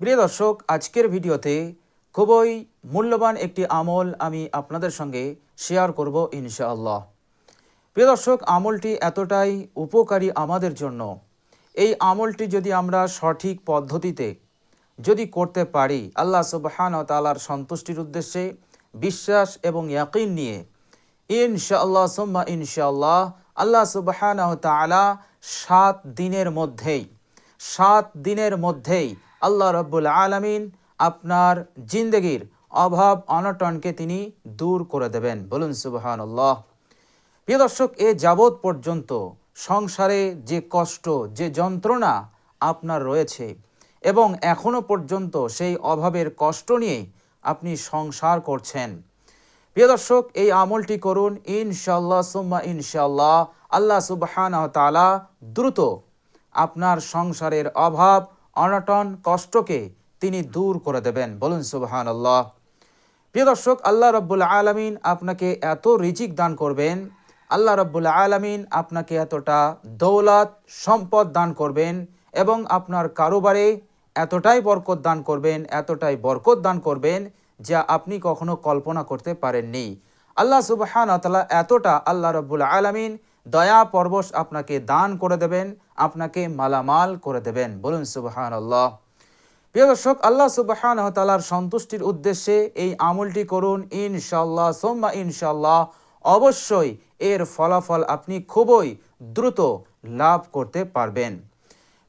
প্রিয় দর্শক, আজকের ভিডিওতে খুবই মূল্যবান একটি আমল আমি আপনাদের সঙ্গে শেয়ার করব ইনশাআল্লাহ। প্রিয় দর্শক, আমলটি এতটাই উপকারী আমাদের জন্য। এই আমলটি যদি আমরা সঠিক পদ্ধতিতে যদি করতে পারি, আল্লাহ সুবহানাহু ওয়া তাআলার সন্তুষ্টির উদ্দেশ্যে বিশ্বাস এবং ইয়াকিন নিয়ে ইনশাআল্লাহ সুম্মা ইনশাআল্লাহ আল্লাহ সুবহানাহু ওয়া তাআলা 7 দিনের মধ্যেই আল্লাহ রাব্বুল আলামিন আপনার জিন্দেগির অভাব অনটনকে তিনি দূর করে দেবেন। বলুন সুবহানাল্লাহ। প্রিয় দর্শক, এ যাবৎ পর্যন্ত সংসারে যে কষ্ট, যে যন্ত্রণা আপনার রয়েছে এবং এখনো পর্যন্ত সেই অভাবের কষ্ট নিয়ে আপনি সংসার করছেন, প্রিয় দর্শক, এই আমলটি করুন ইনশাআল্লাহ সুম্মা ইনশাআল্লাহ আল্লাহ সুবহানাহু ওয়া তাআলা দ্রুত আপনার সংসারের অভাব অনটন কষ্টকে তিনি দূর করে দেবেন। বলুন সুবহানাল্লাহ। প্রিয় দর্শক, আল্লাহ রাব্বুল আলামিন আপনাকে এত রিজিক দান করবেন, আল্লাহ রাব্বুল আলামিন আপনাকে এতটা দৌলত সম্পদ দান করবেন এবং আপনার কারোবারে এতটাই বরকত দান করবেন যা আপনি কখনো কল্পনা করতে পারেননি। আল্লাহ সুবহানাহু ওয়া তাআলা এতটা আল্লাহ রাব্বুল আলামিন দয়া পরবশ আপনাকে দান করে দেবেন, আপনাকে মালামাল করে দেবেন। বলুন সুবহানাল্লাহ। প্রিয় দর্শক, আল্লাহ সুবহানাহু ওয়া তাআলার সন্তুষ্টির উদ্দেশ্যে এই আমলটি করুন ইনশাআল্লাহ সুম্মা ইনশাআল্লাহ। অবশ্যই এর ফলাফল আপনি খুবই দ্রুত লাভ করতে পারবেন।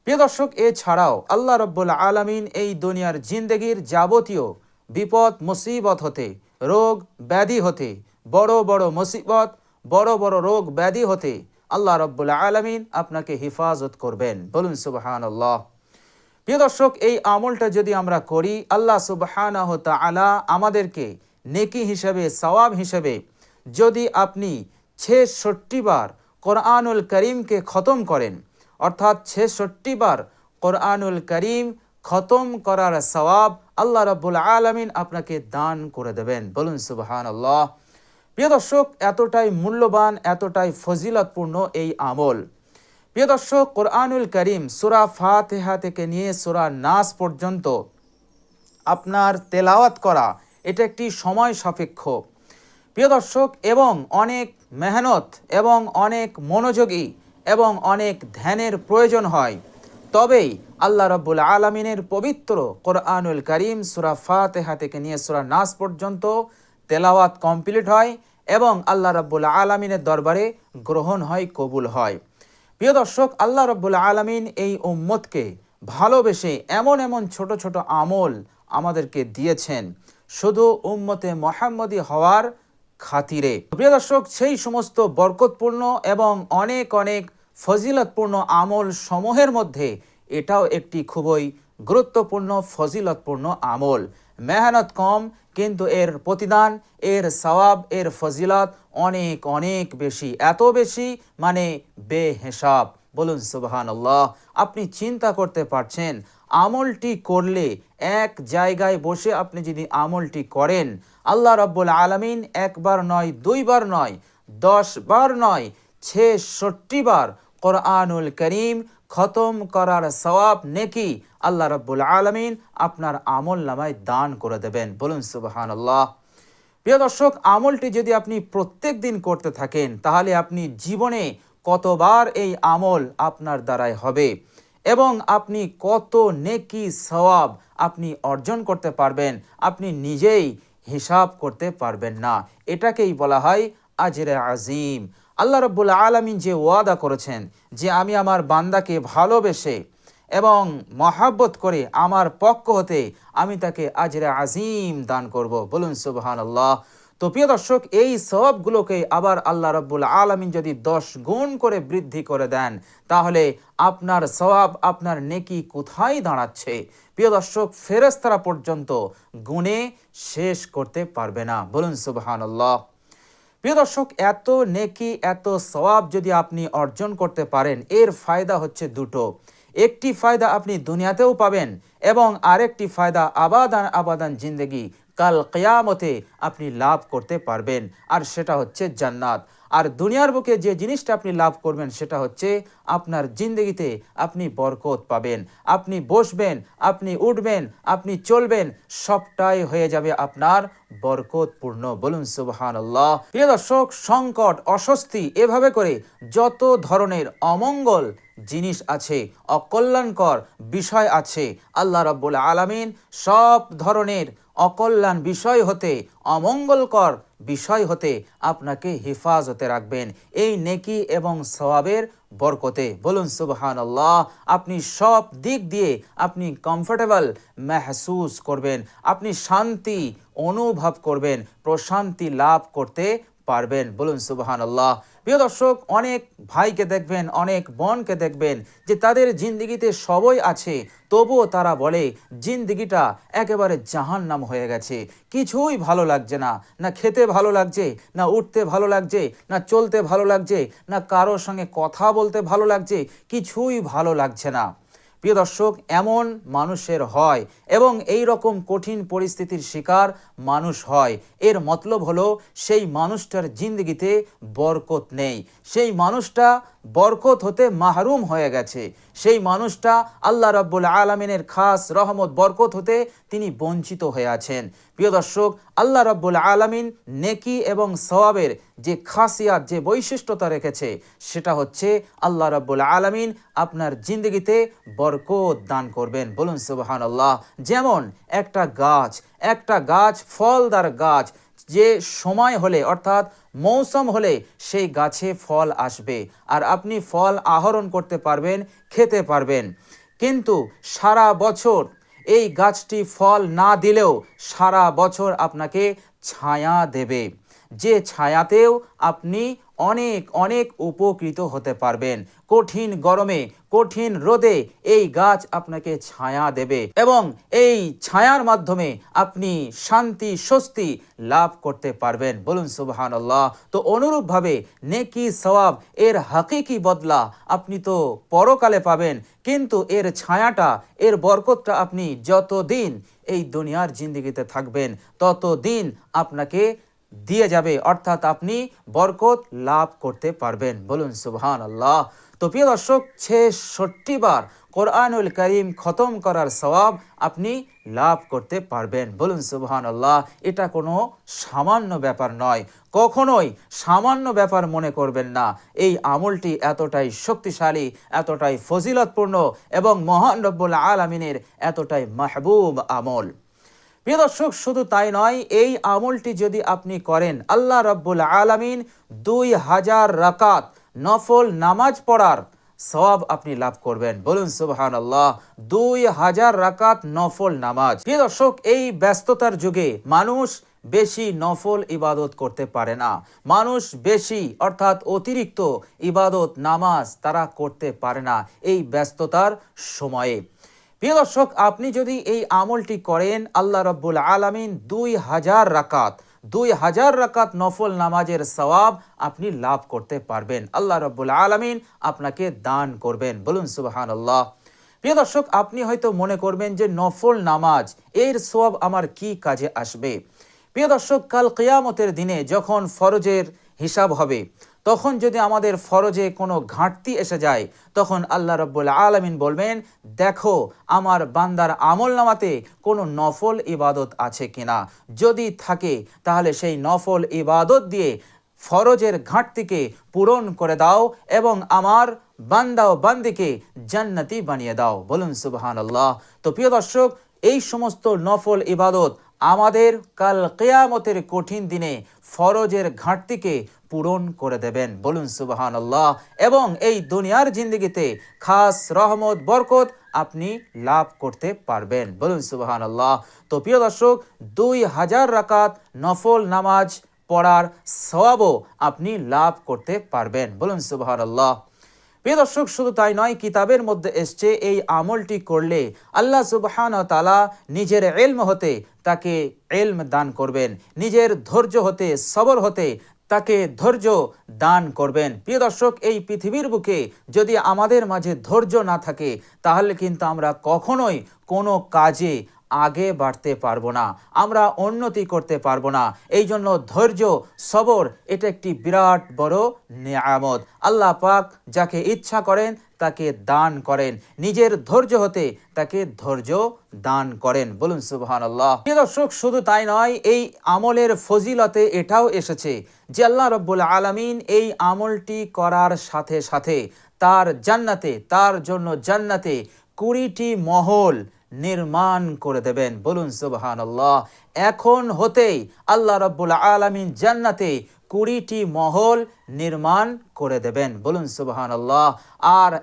প্রিয় দর্শক, এছাড়াও আল্লাহ রাব্বুল আলামিন এই দুনিয়ার জিন্দেগির যাবতীয় বিপদ মুসিবত হতে, রোগ ব্যাধি হতে, বড় বড় মুসিবত বড় বড় রোগ ব্যাধি হতে আল্লাহ রাব্বুল আলামিন আপনাকে হেফাজত করবেন। বলুন সুবহানাল্লাহ। প্রিয় দর্শক, এই আমলটা যদি আমরা করি, আল্লাহ সুবহানাহু ওয়া তাআলা আমাদেরকে নেকি হিসেবে, সওয়াব হিসেবে, যদি আপনি 66 বার কোরআনুল করিমকে খতম করেন, অর্থাৎ 66 বার কোরআনুল করিম খতম করার সওয়াব আল্লাহ রাব্বুল আলামিন আপনাকে দান করে দেবেন। বলুন সুবহানাল্লাহ। প্রিয় দর্শক, এতটাই মূল্যবান, এতটাই ফজিলতপূর্ণ এই আমল। প্রিয় দর্শক, কোরআনুল করিম সূরা ফাতিহা থেকে নিয়ে সূরা নাস পর্যন্ত আপনার তেলাওয়াত করা এটা একটি সময় সাপেক্ষ, প্রিয় দর্শক, এবং অনেক মেহনত এবং অনেক মনোযোগী এবং অনেক ধ্যানের প্রয়োজন হয়। তবেই আল্লাহ রাব্বুল আলামিনের পবিত্র কোরআনুল করিম সূরা ফাতিহা থেকে নিয়ে সূরা নাস পর্যন্ত তেলাওয়াত কমপ্লিট হয় এবং আল্লাহ রাব্বুল আলামিনের দরবারে গ্রহণ হয়, কবুল হয়। প্রিয় দর্শক, আল্লাহ রাব্বুল আলামিন এই উম্মতকে ভালোবেসে এমন এমন ছোট ছোট আমল আমাদেরকে দিয়েছেন শুধু উম্মতে মুহাম্মদী হওয়ার খাতিরে। প্রিয় দর্শক, সেই সমস্ত বরকতপূর্ণ এবং অনেক অনেক ফজিলতপূর্ণ আমল সমূহের মধ্যে এটাও একটি খুবই গুরুত্বপূর্ণ ফজিলতপূর্ণ আমল। মেহনত কম, কিন্তু এর প্রতিদান, এর সওয়াব, এর ফজিলত অনেক অনেক বেশি, এত বেশি মানে বেহিসাব। বলুন সুবহানাল্লাহ। আপনি চিন্তা করতে পারছেন, আমলটি করলে, এক জায়গায় বসে আপনি যদি আমলটি করেন, আল্লাহ রাব্বুল আলামিন একবার নয়, দুইবার নয়, 10 বার নয়, 66 বার কোরআনুল করিম খতম করার সওয়াব নেকি আল্লাহ রাব্বুল আলামিন আপনার আমল নামায় দান করে দেবেন। বলুন সুবহানাল্লাহ। প্রিয় দর্শক, আমলটি যদি আপনি প্রত্যেক দিন করতে থাকেন, তাহলে আপনি জীবনে কতবার এই আমল আপনার দ্বারাই হবে এবং আপনি কত নেকি সওয়াব আপনি অর্জন করতে পারবেন, আপনি নিজেই হিসাব করতে পারবেন না। এটাকেই বলা হয় আজরে আজিম। আল্লাহ রাব্বুল আলামিন যে ওয়াদা করেছেন যে আমি আমার বান্দাকে ভালোবেসে এবং মহাব্বত করে আমার পক্ষ হতে আমি তাকে আজরে আজিম দান করব। বলুন সুবহানাল্লাহ। তো প্রিয় দর্শক, এই সওয়াবগুলোকে আবার আল্লাহ রাব্বুল আলামিন যদি 10 গুণ করে বৃদ্ধি করে দেন, তাহলে আপনার সওয়াব, আপনার নেকি কোথায় দাঁড়াচ্ছে? প্রিয় দর্শক, ফেরেশতারা পর্যন্ত গুণে শেষ করতে পারবে না। বলুন সুবহানাল্লাহ। প্রিয় দর্শক, এত নেকি, এত সওয়াব যদি আপনি অর্জন করতে পারেন, এর ফায়দা হচ্ছে দুটো। একটি ফায়দা আপনি দুনিয়াতেও পাবেন এবং আরেকটি ফায়দা আবাদান জিন্দেগি কাল কিয়ামতে আপনি লাভ করতে পারবেন, আর সেটা হচ্ছে জান্নাত। আর দুনিয়ার বুকে যে জিনিসটা আপনি লাভ করবেন সেটা হচ্ছে আপনার জিন্দগিতে আপনি বরকত পাবেন, আপনি বসবেন, আপনি উঠবেন, আপনি চলবেন, সবটাই হয়ে যাবে আপনার বরকতপূর্ণ। বলুন সুবহানাল্লাহ। প্রিয় দর্শক, সংকট, অস্বস্তি, এভাবে করে যত ধরনের অমঙ্গল জিনিস আছে, অকল্যাণকর বিষয় আছে, আল্লাহ রাব্বুল আলামিন সব ধরনের অকল্যাণ বিষয় হতে, অমঙ্গলকর বিষয় হতে আপনাকে হেফাজতে রাখবেন এই নেকি এবং সওয়াবের বরকতে। বলুন সুবহানাল্লাহ। আপনি সব দিক দিয়ে আপনি কমফোর্টেবল মেহসুস করবেন, আপনি শান্তি অনুভব করবেন, প্রশান্তি লাভ করতে পারবেন। বলুন সুবহানাল্লাহ। প্রিয় দর্শক, অনেক ভাইকে দেখবেন, অনেক বোনকে দেখবেন যে তাদের জিন্দিগিতে সবই আছে, তবুও তারা বলে জিন্দিগিটা একেবারে জাহান্নাম হয়ে গেছে, কিছুই ভালো লাগছে না, না খেতে ভালো লাগছে, না উঠতে ভালো লাগছে, না চলতে ভালো লাগছে, না কারোর সঙ্গে কথা বলতে ভালো লাগছে, কিছুই ভালো লাগছে না। প্রিয় দর্শক, এমন মানুষের হয় এবং এই রকম কঠিন পরিস্থিতির শিকার মানুষ হয়, এর মতলব হলো সেই মানুষটার জিন্দগিতে বরকত নেই, সেই মানুষটা বরকত হতে মাহরুম হয়ে গেছে, সেই মানুষটা আল্লাহ রাব্বুল আলামিনের খাস রহমত বরকত হতে তিনি বঞ্চিত হয়ে আছেন। প্রিয় দর্শক, আল্লাহ রাব্বুল আলামিন নেকি এবং সওয়াবের যে খাসিয়াত, যে বৈশিষ্ট্যতা রেখেছে, সেটা হচ্ছে আল্লাহ রাব্বুল আলামিন আপনার জিন্দগিতে বরকত দান করবেন। বলুন সুবহানাল্লাহ। যেমন একটা গাছ ফলদার গাছ, যে সময় হলে অর্থাৎ মৌসুম হলে সেই গাছে ফল আসবে আর আপনি ফল আহরণ করতে পারবেন, খেতে পারবেন। কিন্তু সারা বছর এই গাছটি ফল না দিলেও সারা বছর আপনাকে ছায়া দেবে, যে ছায়াতেও আপনি অনেক অনেক উপকৃত হতে পারবেন। কঠিন গরমে, কঠিন রোদে এই গাছ আপনাকে ছায়া দেবে এবং এই ছায়ার মাধ্যমে আপনি শান্তি, স্বস্তি লাভ করতে পারবেন। বলুন সুবহানাল্লাহ। তো অনুরূপভাবে নেকি সওয়াব এর হাকিকি বদলা আপনি তো পরকালে পাবেন, কিন্তু এর ছায়াটা, এর বরকতটা আপনি যতদিন এই দুনিয়ার জিন্দেগিতে থাকবেন ততদিন আপনাকে দিয়ে যাবে, অর্থাৎ আপনি বরকত লাভ করতে পারবেন। বলুন সুবহানাল্লাহ। তো প্রিয় দর্শক, 66 বার কোরআনুল কারীম খতম করার সওয়াব আপনি লাভ করতে পারবেন। বলুন সুবহানাল্লাহ। এটা কোনো সামান্য ব্যাপার নয়, কখনোই সামান্য ব্যাপার মনে করবেন না। এই আমলটি এতটাই শক্তিশালী, এতটাই ফজিলতপূর্ণ এবং মহান রব্বুল আলামিনের এতটাই মাহবুব আমল। প্রিয় দর্শক, শুধু তাই নয়, এই আমলটি যদি আপনি করেন, আল্লাহ রাব্বুল আলামিন 2000 রাকাত নফল নামাজ পড়ার সওয়াব আপনি লাভ করবেন। বলুন সুবহানাল্লাহ। 2000 রাকাত নফল নামাজ। প্রিয় দর্শক, এই ব্যস্ততার যুগে মানুষ বেশি নফল ইবাদত করতে পারে না, মানুষ বেশি অর্থাৎ অতিরিক্ত ইবাদত নামাজ তারা করতে পারে না এই ব্যস্ততার সময়ে। প্রিয় দর্শক, আপনি যদি এই আমলটি করেন, আল্লাহ রাব্বুল আলামিন 2000 রাকাত নফল নামাজের সওয়াব আপনি লাভ করতে পারবেন, আল্লাহ রাব্বুল আলামিন আপনাকে দান করবেন। বলুন সুবহানাল্লাহ। প্রিয় দর্শক, আপনি হয়তো মনে করবেন যে নফল নামাজ এর সওয়াব আমার কি কাজে আসবে। প্রিয় দর্শক, কাল কিয়ামতের দিনে যখন ফরজের হিসাব হবে, তখন যদি আমাদের ফরজে কোনো ঘাটতি এসে যায়, তখন আল্লাহ রাব্বুল আলামিন বলবেন, দেখো আমার বান্দার আমলনামাতে কোনো নফল ইবাদত আছে কিনা, যদি থাকে তাহলে সেই নফল ইবাদত দিয়ে ফরজের ঘাটতিকে পূরণ করে দাও এবং আমার বান্দা ও বান্দিকে জান্নাতি বানিয়ে দাও। বলুন সুবহানাল্লাহ। তো প্রিয় দর্শক, এই সমস্ত নফল ইবাদত আমাদের কাল কিয়ামতের কঠিন দিনে ফরজের ঘাটতিকে পূরণ করে দেবেন। বলুন সুবহানাল্লাহ। এবং এই দুনিয়ার জিন্দেগিতে খাস রহমত, বরকত আপনি লাভ করতে পারবেন। বলুন সুবহানাল্লাহ। তো প্রিয় দর্শক, 2000 রাকাত নফল নামাজ পড়ার সওয়াবও আপনি লাভ করতে পারবেন। বলুন সুবহানাল্লাহ। প্রিয় দর্শক, শুধু তাই নয়, কিতাবের মধ্যে এসছে এই আমলটি করলে আল্লাহ সুবহানাহু ওয়া তাআলা নিজের ইলম হতে তাকে ইলম দান করবেন, নিজের ধৈর্য হতে, সবর হতে তাকে ধৈর্য দান করবেন। প্রিয় দর্শক, এই পৃথিবীর বুকে যদি আমাদের মাঝে ধৈর্য না থাকে, তাহলে কিন্তু আমরা কখনোই কোনো কাজে আগে বাড়তে পারবো না, আমরা উন্নতি করতে পারবো না। এই জন্য ধৈর্য, সবর এটা একটি বিরাট বড় নিয়ামত। আল্লাহ পাক যাকে ইচ্ছা করেন তাকে দান করেন, নিজের ধৈর্য হতে তাকে ধৈর্য দান করেন। বলুন সুবহানাল্লাহ। প্রিয় দর্শক, শুধু তাই নয়, এই আমলের ফজিলতে এটাও এসেছে যে আল্লাহ রাব্বুল আলামিন এই আমলটি করার সাথে সাথে তার জান্নাতে, তার জন্য জান্নাতে 20টি মহল নির্মাণ করে দেবেন। বলুন সুবহানাল্লাহ। এখন হতেই আল্লাহ রাব্বুল আলামিন জান্নাতে 20টি মহল নির্মাণ করে দেবেন। বলুন সুবহানাল্লাহ। আর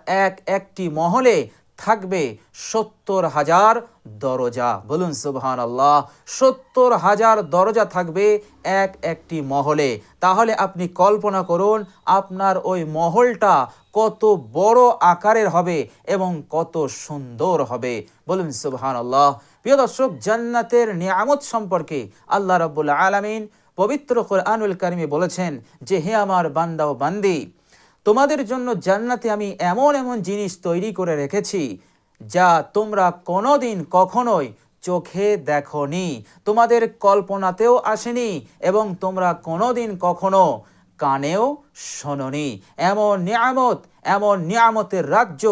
একটি মহলে থাকবে 70,000 দরজা। বলুন সুবহানাল্লাহ। 70,000 দরজা থাকবে একটি মহলে। তাহলে আপনি কল্পনা করুন আপনার ওই মহলটা কত বড় আকারের হবে এবং কত সুন্দর হবে। বলুন সুবহানাল্লাহ। প্রিয় দর্শক, জান্নাতের নিয়ামত সম্পর্কে আল্লাহ রাব্বুল আলামিন পবিত্র কোরআনুল কারিমে বলেছেন যে হে আমার বান্দা ও বান্দি, তোমাদের জন্য জান্নাতে আমি এমন এমন জিনিস তৈরি করে রেখেছি যা তোমরা কোনোদিন কখনোই চোখে দেখোনি, তোমাদের কল্পনাতেও আসেনি এবং তোমরা কোনোদিন কখনো কানেও শোনোনি। এমন নিয়ামত, এমন নিয়ামতের রাজ্য,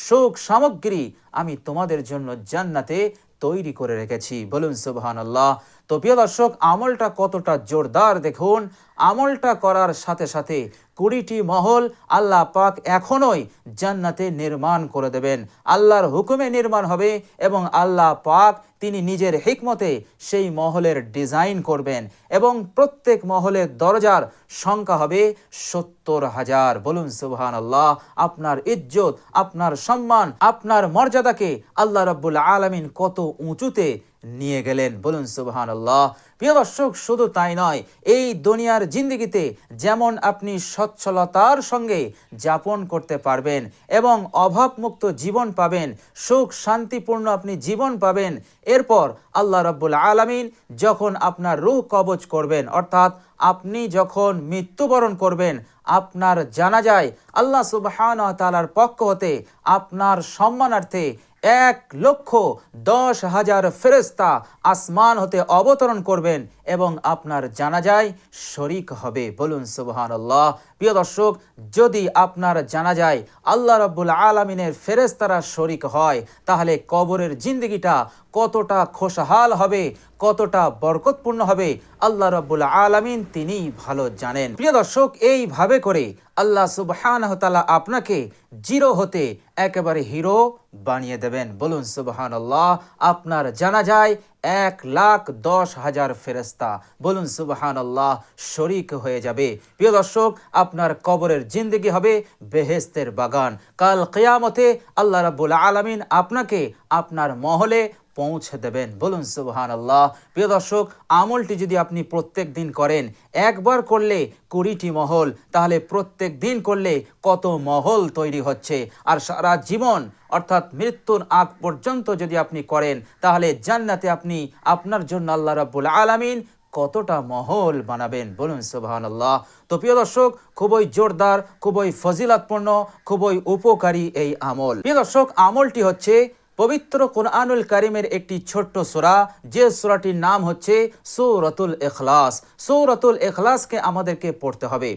সুখ সামগ্রী আমি তোমাদের জন্য জান্নাতে তৈরি করে রেখেছি। বলুন সুবহানাল্লাহ। তো প্রিয় দর্শক, আমলটা কতটা জোরদার দেখুন। আমলটা করার সাথে সাথে 20টি মহল আল্লাহ পাক এখনোই জান্নাতে নির্মাণ করে দেবেন। আল্লাহর হুকুমে নির্মাণ হবে এবং আল্লাহ পাক তিনি নিজের হিকমতে সেই মহলের ডিজাইন করবেন এবং প্রত্যেক মহলের দরজার সংখ্যা হবে 70,000। বলুন সুবহানাল্লাহ। আপনার ইজ্জত, আপনার সম্মান, আপনার মর্যাদাকে আল্লাহ রাব্বুল আলামিন কত উঁচুতে নিয়ে গেলেন। বলুন সুবহানাল্লাহ। প্রিয় দর্শক, শুধু তাই নয়, এই দুনিয়ার জিন্দেগিতে যেমন আপনি সচ্ছলতার সঙ্গে যাপন করতে পারবেন এবং অভাবমুক্ত জীবন পাবেন, সুখ শান্তিপূর্ণ আপনি জীবন পাবেন। এরপর আল্লাহ রাব্বুল আলামিন যখন আপনার রূহ কবজ করবেন, অর্থাৎ আপনি যখন মৃত্যুবরণ করবেন, আপনার জানাজায় আল্লাহ সুবহানাহু ওয়া তাআলার পক্ষ হতে আপনার সম্মানার্থে 1,10,000 ফেরেশতা আসমান হতে অবতরণ করবেন এবং আপনার জানাজায় শরীক হবে। বলুন সুবহানাল্লাহ। প্রিয় দর্শক, যদি আপনার জানাজায় আল্লাহ রাব্বুল আলামিনের ফেরেশতারা শরীক হয় তাহলে কবরের জিন্দেগিটা কতটা খুশহাল হবে, কতটা বরকতপূর্ণ হবে আল্লাহ রাব্বুল আলামিন তিনিই ভালো জানেন। প্রিয় দর্শক, এইভাবে করে আল্লাহ সুবহানাহু ওয়া তাআলা আপনাকে জিরো হতে একেবারে হিরো বানিয়ে দেবেন। বলুন সুবহানাল্লাহ। আপনার জানাজায় 1,10,000 ফেরেশতা, বলুন সুবহানাল্লাহ, শরীক হয়ে যাবে। প্রিয় দর্শক, আপনার কবরের জিন্দেগি হবে বেহেশতের বাগান। কাল কিয়ামতে আল্লাহ রাব্বুল আলামিন আপনাকে আপনার মহলে পৌঁছে দেবেন। বলুন সুবহানাল্লাহ। প্রিয় দর্শক, আমলটি যদি আপনি প্রত্যেক দিন করেন, একবার করলে 20টি মহল, তাহলে প্রত্যেক দিন করলে কত মহল তৈরি হচ্ছে। আর সারা জীবন অর্থাৎ মৃত্যুর আগ পর্যন্ত যদি আপনি করেন তাহলে জান্নাতে আপনি আপনার জন্য আল্লাহ রাব্বুল আলামিন কতটা মহল বানাবেন। বলুন সুবহানাল্লাহ। তো প্রিয় দর্শক, খুবই জোরদার, খুবই ফজিলতপূর্ণ, খুবই উপকারী এই আমল। প্রিয় দর্শক, আমলটি হচ্ছে পবিত্র কোরআনুল কারিমের একটি ছোট্ট সূরা, যে সূরাটির নাম হচ্ছে সূরাতুল ইখলাস। সূরাতুল ইখলাসকে আমাদেরকে পড়তে হবে।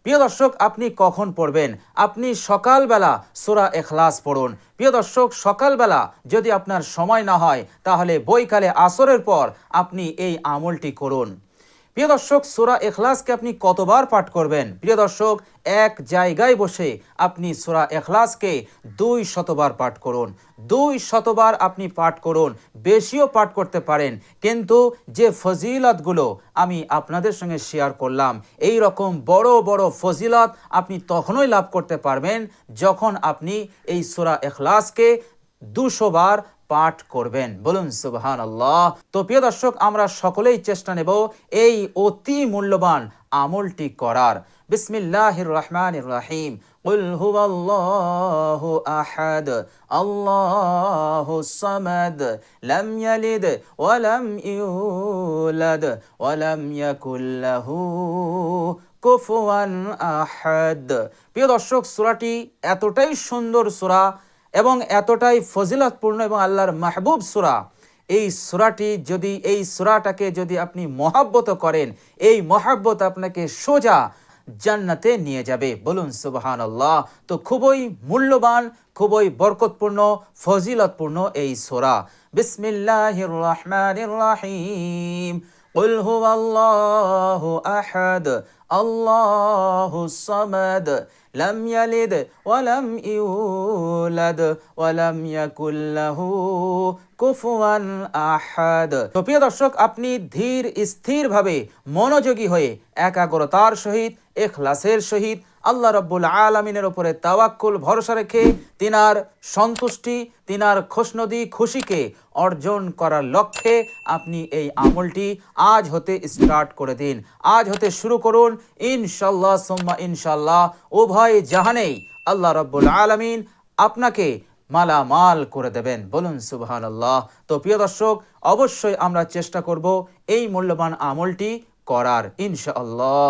প্রিয় দর্শক, আপনি কখন পড়বেন? আপনি সকালবেলা সূরা ইখলাস পড়ুন। প্রিয় দর্শক, সকালবেলা যদি আপনার সময় না হয় তাহলে বৈকালে আসরের পর আপনি এই আমলটি করুন। প্রিয় দর্শক, সূরা ইখলাসকে আপনি কতবার পাঠ করবেন? প্রিয় দর্শক, এক জায়গায় বসে আপনি সূরা ইখলাসকে 200 বার পাঠ করুন। 200 বার আপনি পাঠ করুন, বেশিও পাঠ করতে পারেন। কিন্তু যে ফজিলতগুলো আমি আপনাদের সঙ্গে শেয়ার করলাম, এই রকম বড় বড় ফজিলত আপনি তখনই লাভ করতে পারবেন যখন আপনি এই সূরা ইখলাসকে 200 বার পাঠ করবেন। বলুন সুবহানাল্লাহ। তো প্রিয় দর্শক, আমরা সকলেই চেষ্টা নেব এই অতি মূল্যবান আমলটি করার। বিসমিল্লাহির রহমানির রহিম। কুল হুয়াল্লাহু আহাদ, আল্লাহুস সামাদ, লাম ইয়ালিদ ওয়া লাম ইউলাদ ওয়া লাম ইয়াকুল লাহু কুফুয়ান আহাদ। প্রিয় দর্শক, সূরাটি এতটাই সুন্দর সূরা এবং এতটাই ফজিলতপূর্ণ এবং আল্লাহর মাহবুব সূরা, এই সূরাটাকে যদি আপনি মহাব্বত করেন, এই মহাব্বত আপনাকে সোজা জান্নাতে নিয়ে যাবে। বলুন সুবহানাল্লাহ। তো খুবই মূল্যবান, খুবই বরকতপূর্ণ, ফজিলতপূর্ণ এই সূরা। বিসমিল্লাহির রহমানির রহিম। কুল হুয়াল্লাহু আহাদ, আল্লাহুস সামাদ, লাম ইয়ালিদ ওয়া লাম ইউলাদ ওয়া লাম ইয়াকুল লাহু কুফুয়ান আহাদ। তো প্রিয় দর্শক, আপনি ধীর স্থিরভাবে মনোযোগী হয়ে একাগ্রতার সহিত, ইখলাসের সহিত আল্লাহ রাব্বুল আলামিনের উপরে তাওয়াক্কুল, ভরসা রেখে তিনার সন্তুষ্টি, তিনার খুশনদি, খুশিকে অর্জন করার লক্ষ্যে আপনি এই আমলটি আজ হতে স্টার্ট করে দিন। আজ হতে শুরু করুন। ইনশাআল্লাহ সুম্মা ইনশাআল্লাহ উভয় জাহানেই আল্লাহ রাব্বুল আলামিন আপনাকে মালামাল করে দেবেন। বলুন সুবহানাল্লাহ। তো প্রিয় দর্শক, অবশ্যই আমরা চেষ্টা করব এই মূল্যবান আমলটি করার ইনশাআল্লাহ।